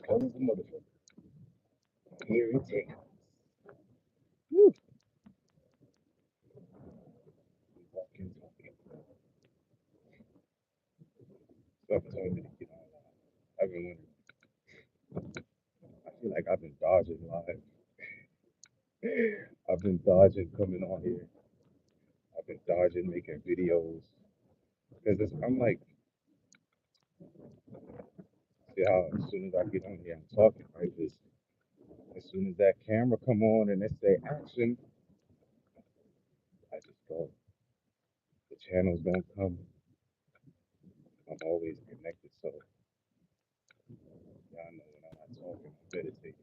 cold as a motherfucker. Here it takes. Woo. Walking, talking. Stuff told me to get on. I've been wondering. I feel like I've been dodging live. I've been dodging coming on here. I've been dodging making videos because I'm like, see how as soon as I get on here, I'm talking, right? Because as soon as that camera come on and it say action, I just go. The channels don't come. I'm always connected, so y'all know when I'm not talking, I'm meditating.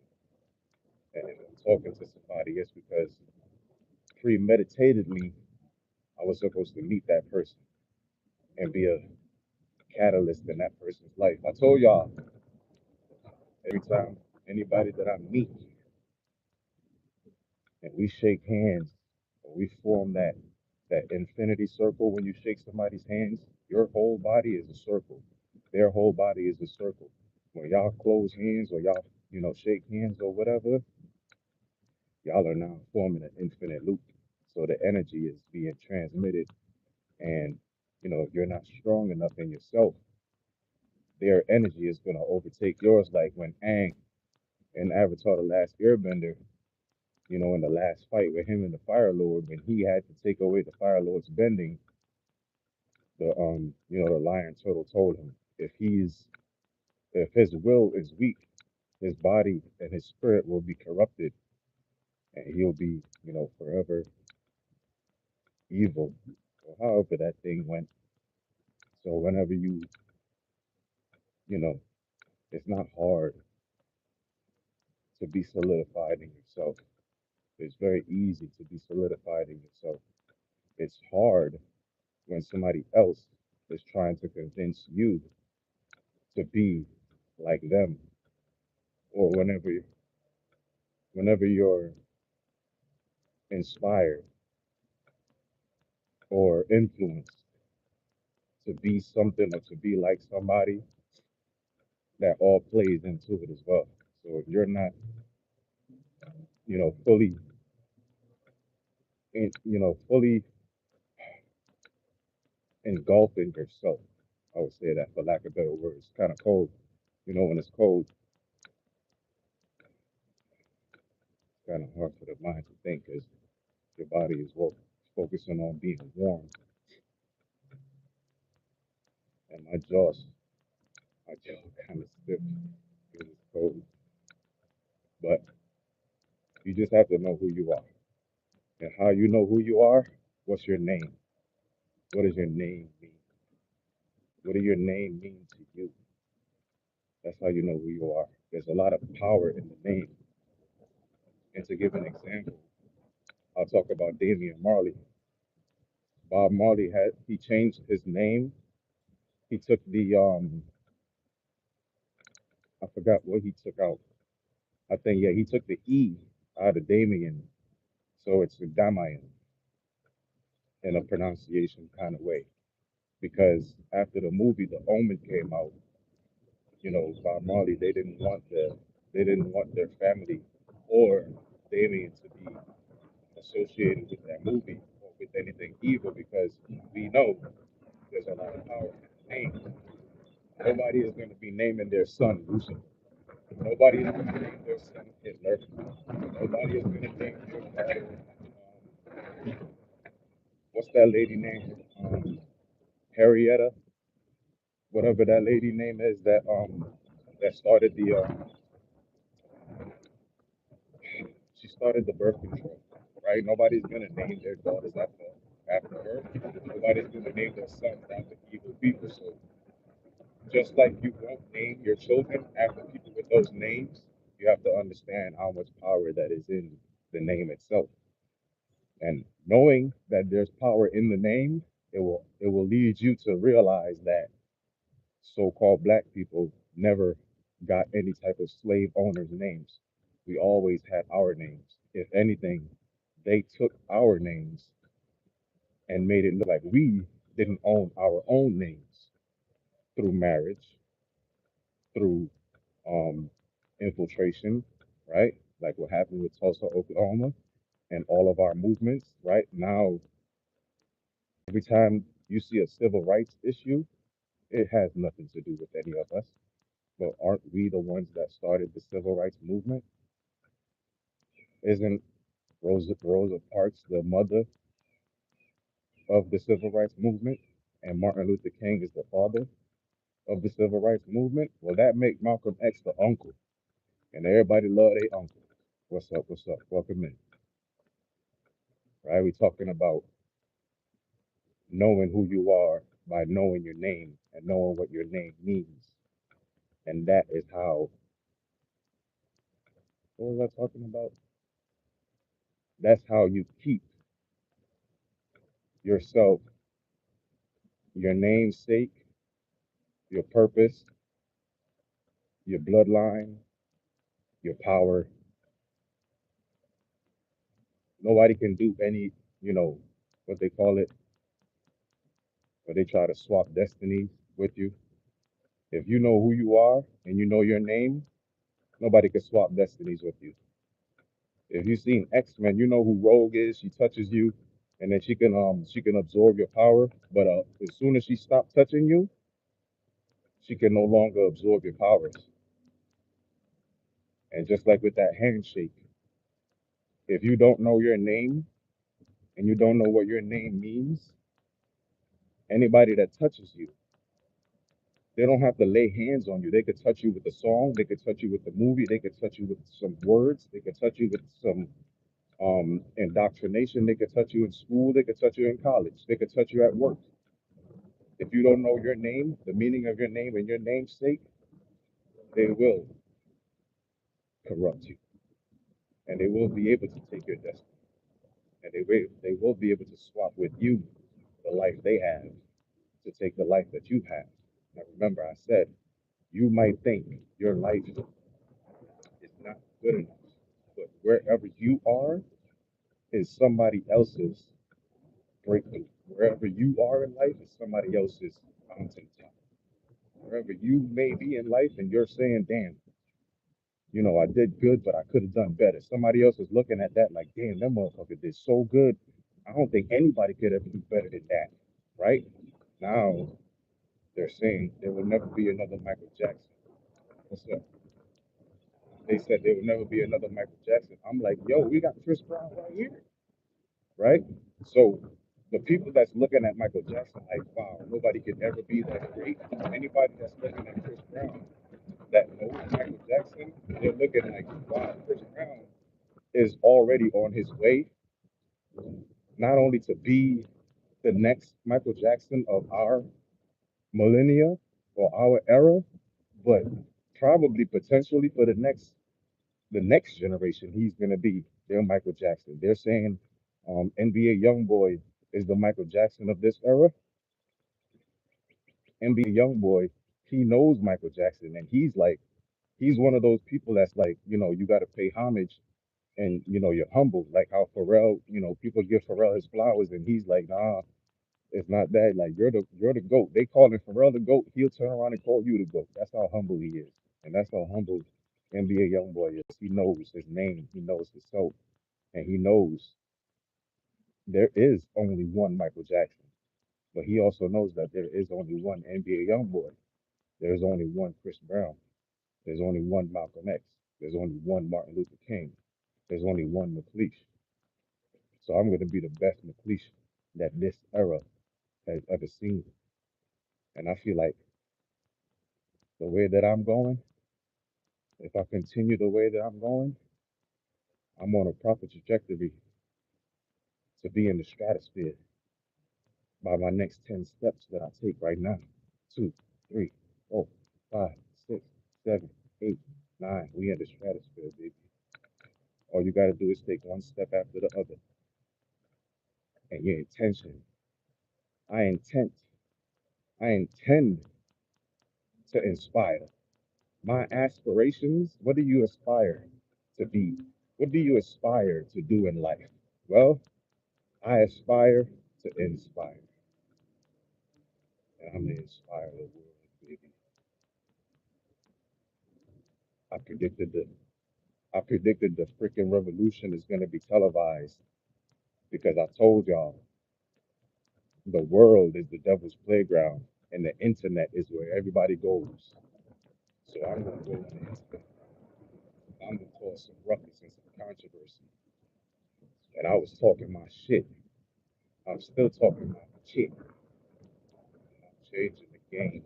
And if I'm talking to somebody, it's because premeditatedly I was supposed to meet that person and be a catalyst in that person's life. I told y'all every time anybody that I meet and we shake hands or we form that infinity circle when you shake somebody's hands, your whole body is a circle. Their whole body is a circle. When y'all close hands or y'all, shake hands or whatever, y'all are now forming an infinite loop. So the energy is being transmitted. And, if you're not strong enough in yourself, their energy is going to overtake yours. Like when Aang in Avatar The Last Airbender, in the last fight with him and the Fire Lord, when he had to take away the Fire Lord's bending, the lion turtle told him if his will is weak, his body and his spirit will be corrupted and he'll be, forever evil. Or however that thing went. So whenever you know, it's not hard to be solidified in yourself. It's very easy to be solidified in yourself. It's hard when somebody else is trying to convince you to be like them, or whenever you're inspired or influenced to be something or to be like somebody, that all plays into it as well. So if you're not, fully fully engulfing yourself, I would say that for lack of better words. It's kind of cold. When it's cold, it's kind of hard for the mind to think because your body is focusing on being warm. And my jaw kind of stiff because it's cold. But you just have to know who you are. And how you know who you are, what's your name? What does your name mean? What does your name mean to you? That's how you know who you are. There's a lot of power in the name. And to give an example, I'll talk about Damian Marley. Bob Marley he changed his name. He took I forgot what he took out. I think, yeah, he took the E out of Damien, so it's Damian in a pronunciation kind of way. Because after the movie The Omen came out, Bob Marley, they didn't want their family or Damien to be associated with that movie or with anything evil because we know there's a lot of power in the name. Nobody is going to be naming their son Lucifer. Nobody is going to name their son Hitler. Nobody is going to name their daughter. What's that lady name? Harrietta, whatever that lady name is that started she started the birth control, right? Nobody's gonna name their daughters after her. Nobody's gonna name their sons after evil people. So just like you won't name your children after people with those names, you have to understand how much power that is in the name itself. And knowing that there's power in the name, it will lead you to realize that so-called black people never got any type of slave owners' names. We always had our names. If anything, they took our names and made it look like we didn't own our own names through marriage, through infiltration, right? Like what happened with Tulsa, Oklahoma, and all of our movements, right? Now, every time you see a civil rights issue, it has nothing to do with any of us. But aren't we the ones that started the civil rights movement? Isn't Rosa Parks the mother of the civil rights movement? And Martin Luther King is the father of the civil rights movement? Well, that make Malcolm X the uncle. And everybody love their uncle. What's up? What's up? Welcome in. Right? We talking about knowing who you are by knowing your name and knowing what your name means. And that is how, what was I talking about? That's how you keep yourself, your namesake, your purpose, your bloodline, your power. Nobody can do any, you know, what they call it, where they try to swap destinies with you. If you know who you are and you know your name, nobody can swap destinies with you. If you've seen X-Men, you know who Rogue is. She touches you, and then she can absorb your power. But as soon as she stops touching you, she can no longer absorb your powers. And just like with that handshake, if you don't know your name and you don't know what your name means, anybody that touches you, they don't have to lay hands on you. They could touch you with a song. They could touch you with the movie. They could touch you with some words. They could touch you with some indoctrination. They could touch you in school. They could touch you in college. They could touch you at work. If you don't know your name, the meaning of your name and your namesake, they will corrupt you, and they will be able to take your destiny, and they will be able to swap with you the life they have to take the life that you have. Now remember, I said you might think your life is not good enough, but wherever you are is somebody else's breakthrough. Wherever you are in life is somebody else's mountaintop. Wherever you may be in life and you're saying, damn, I did good, but I could have done better. Somebody else is looking at that like, damn, that motherfucker did so good. I don't think anybody could ever do better than that. Right? Now they're saying there will never be another Michael Jackson. What's up? They said there will never be another Michael Jackson. I'm like, yo, we got Chris Brown right here. Right? So the people that's looking at Michael Jackson like, wow, nobody could ever be that great. Anybody that's looking at Chris Brown that knows Michael Jackson, they're looking like, wow, Chris Brown is already on his way, not only to be the next Michael Jackson of our millennia or our era, but probably potentially for the next generation, he's gonna be their Michael Jackson. They're saying NBA YoungBoy is the Michael Jackson of this era. NBA YoungBoy, he knows Michael Jackson, and he's one of those people that's like, you got to pay homage and you're humble, like how Pharrell, people give Pharrell his flowers, and he's like, nah, it's not that. Like you're the goat. They call him Pharrell the goat. He'll turn around and call you the goat. That's how humble he is, and that's how humble NBA YoungBoy is. He knows his name. He knows his soul, and he knows there is only one Michael Jackson. But he also knows that there is only one NBA YoungBoy. There's only one Chris Brown. There's only one Malcolm X. There's only one Martin Luther King. There's only one McLeish. So I'm going to be the best McLeish that this era has ever seen. And I feel like the way that I'm going, if I continue the way that I'm going, I'm on a proper trajectory to be in the stratosphere by my next 10 steps that I take right now. 2, 3, 4, 5, 6, 7, 8, 9. We in the stratosphere, baby. All you got to do is take one step after the other. And your intention, I intend, I intend to inspire. My aspirations, what do you aspire to be? What do you aspire to do in life? Well, I aspire to inspire. And I'm going to inspire the world, baby. I predicted the I predicted the freaking revolution is gonna be televised because I told y'all the world is the devil's playground and the internet is where everybody goes. So I'm gonna go on the internet. I'm gonna cause some ruckus and some controversy. And I was talking my shit. I'm still talking my shit. I'm changing the game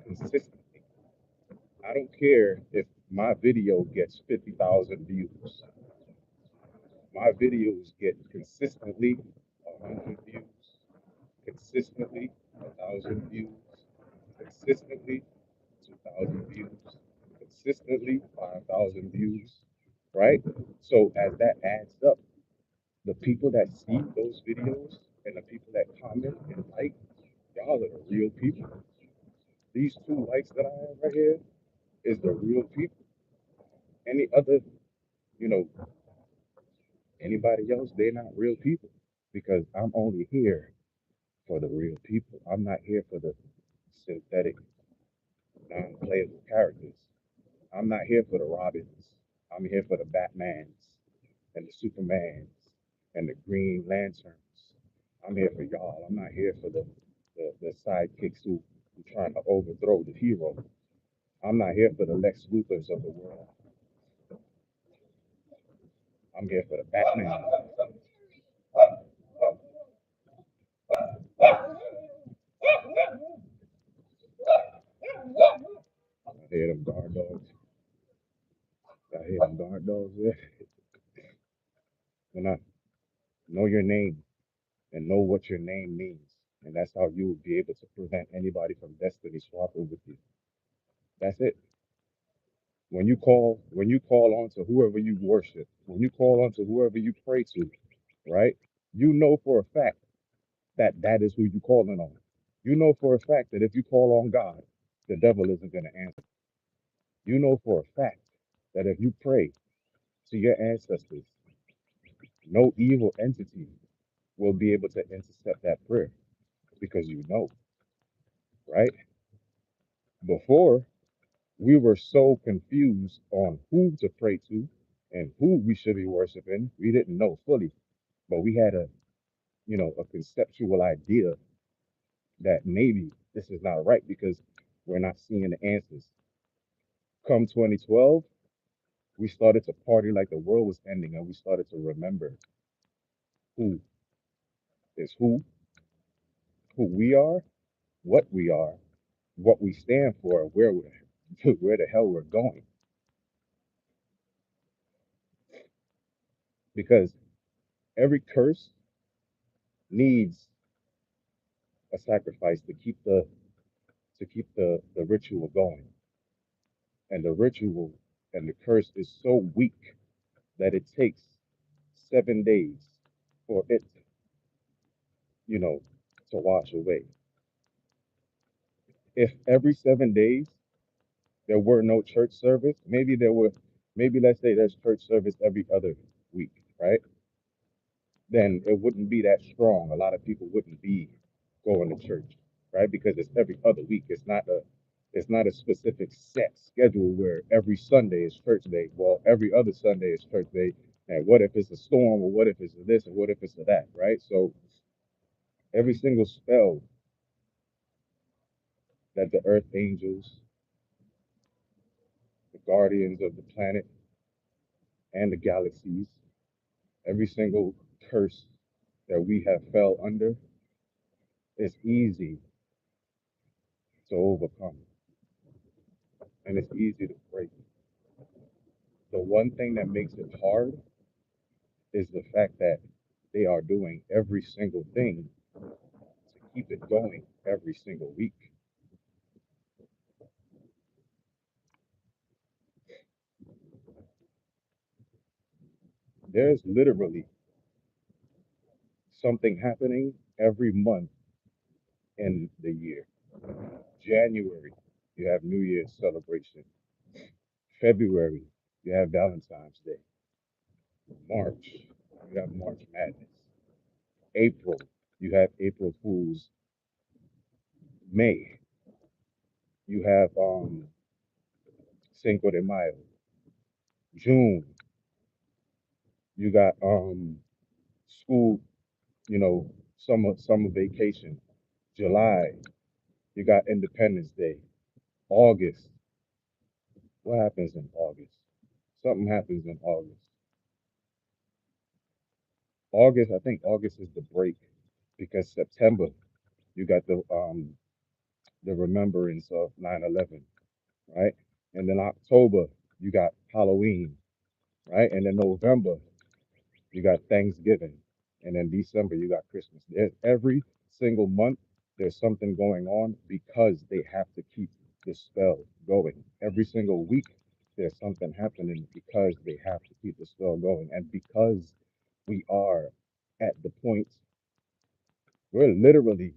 consistently. I don't care if my video gets 50,000 views. My videos get consistently 100 views, consistently 1,000 views, consistently 2,000 views, consistently 5,000 views, right? So as that adds up, the people that see those videos and the people that comment and like, y'all are the real people. These 2 likes that I have right here is the real people. Any other, you know, anybody else, they're not real people because I'm only here for the real people. I'm not here for the synthetic, non-playable characters. I'm not here for the Robins. I'm here for the Batmans and the Supermans and the Green Lanterns. I'm here for y'all. I'm not here for the sidekicks who trying to overthrow the hero. I'm not here for the Lex Luthors of the world. I'm here for the Batman. I hear them guard dogs. I hear them guard dogs. Yeah. When I know your name and know what your name means, and that's how you will be able to prevent anybody from destiny swapping with you. That's it. When you call on to whoever you worship, when you call on to whoever you pray to, right? You know for a fact that that is who you calling on. You know for a fact that if you call on God, the devil isn't going to answer. You know for a fact that if you pray to your ancestors, no evil entity will be able to intercept that prayer because you know, right? Before, we were so confused on who to pray to and who we should be worshiping. We didn't know fully, but we had a conceptual idea that maybe this is not right because we're not seeing the answers. Come 2012, we started to party like the world was ending and we started to remember who is who we are, what are, what we stand for, where we're where the hell we're going. Because every curse needs a sacrifice to keep the ritual going. And the ritual and the curse is so weak that it takes 7 days for it, you know, to wash away. If every 7 days there were no church service, maybe let's say there's church service every other week, right? Then it wouldn't be that strong. A lot of people wouldn't be going to church, right? Because it's every other week. It's not a specific set schedule where every Sunday is church day. Well, every other Sunday is church day. And what if it's a storm, or what if it's a this, or what if it's a that, right? So every single spell that the earth angels, the guardians of the planet and the galaxies, every single curse that we have fell under is easy to overcome and it's easy to break. The one thing that makes it hard is the fact that they are doing every single thing to keep it going every single week. There's literally something happening every month in the year. January, you have New Year's celebration. February, you have Valentine's Day. March, you have March Madness. April, you have April Fools. May, you have Cinco de Mayo. June, you got school, summer vacation. July, you got Independence Day. August, what happens in August? Something happens in August. August, I think August is the break because September, you got the remembrance of 9/11, right? And then October, you got Halloween, right? And then November, you got Thanksgiving, and then December you got Christmas. Every single month there's something going on because they have to keep the spell going. Every single week there's something happening because they have to keep the spell going, and because we are at the point we're literally.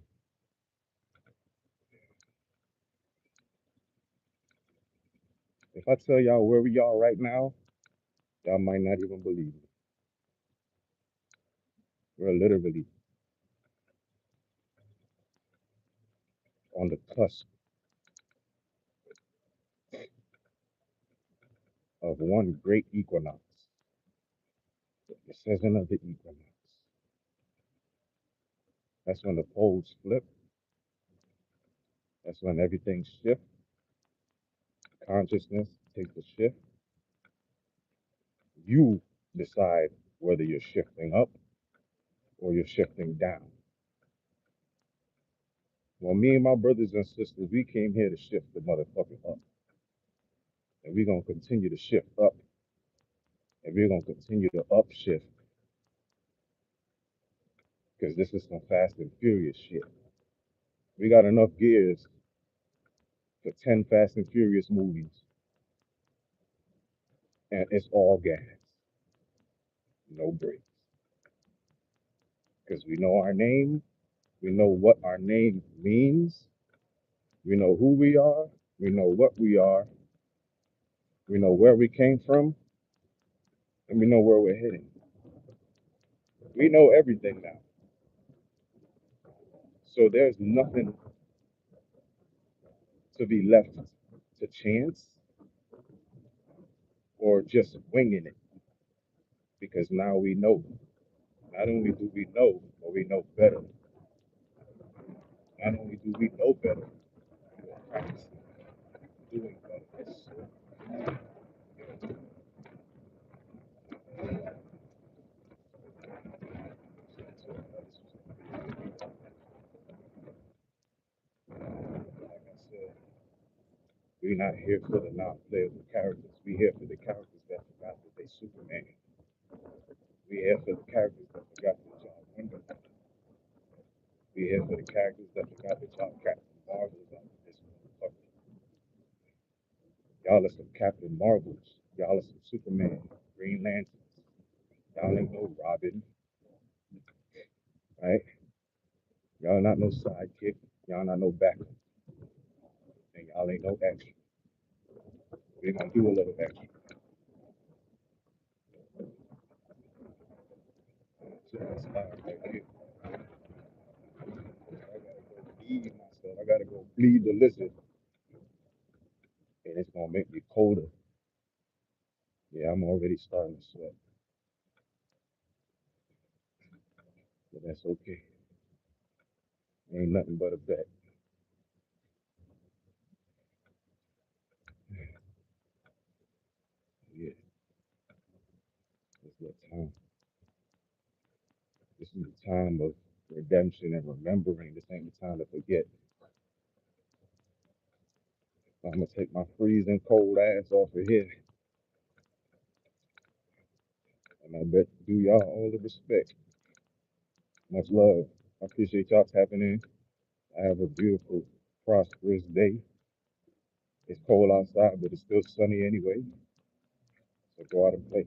If I tell y'all where we are right now, y'all might not even believe it. We're literally on the cusp of one great equinox, the season of the equinox. That's when the poles flip. That's when everything shifts. Consciousness takes a shift. You decide whether you're shifting up or you're shifting down. Well, me and my brothers and sisters, we came here to shift the motherfucker up. And we're going to continue to shift up. And we're going to continue to upshift because this is some fast and furious shit. We got enough gears for 10 Fast and Furious movies. And it's all gas, no brakes. Because we know our name, we know what our name means, we know who we are, we know what we are, we know where we came from, and we know where we're heading. We know everything now. So there's nothing to be left to chance or just winging it. Because now we know. Not only do we know, but we know better. Not only do we know better, we're practicing doing better. Like I said, we're not here for the non-playable characters. We're here for the characters that forgot that they Superman. We're here for the characters that forgot that y'all Wonder Woman. We're here for the characters that forgot that y'all Captain Marvels out of this motherfucker. Y'all are some Captain Marvels. Y'all are some Superman, Green Lanterns. Y'all ain't no Robin, right? Y'all not no sidekick. Y'all not no backup. And y'all ain't no extra. We're gonna do a little extra. So that's right here. I gotta go bleed myself. I gotta go bleed the lizard. And it's gonna make me colder. Yeah, I'm already starting to sweat. But that's okay. Ain't nothing but a bet. Yeah, it's that time. This is the time of redemption and remembering. This ain't the time to forget. I'm gonna take my freezing cold ass off of here. And I bet do y'all all the respect. Much love. I appreciate y'all tapping in. I have a beautiful, prosperous day. It's cold outside, but it's still sunny anyway. So go out and play.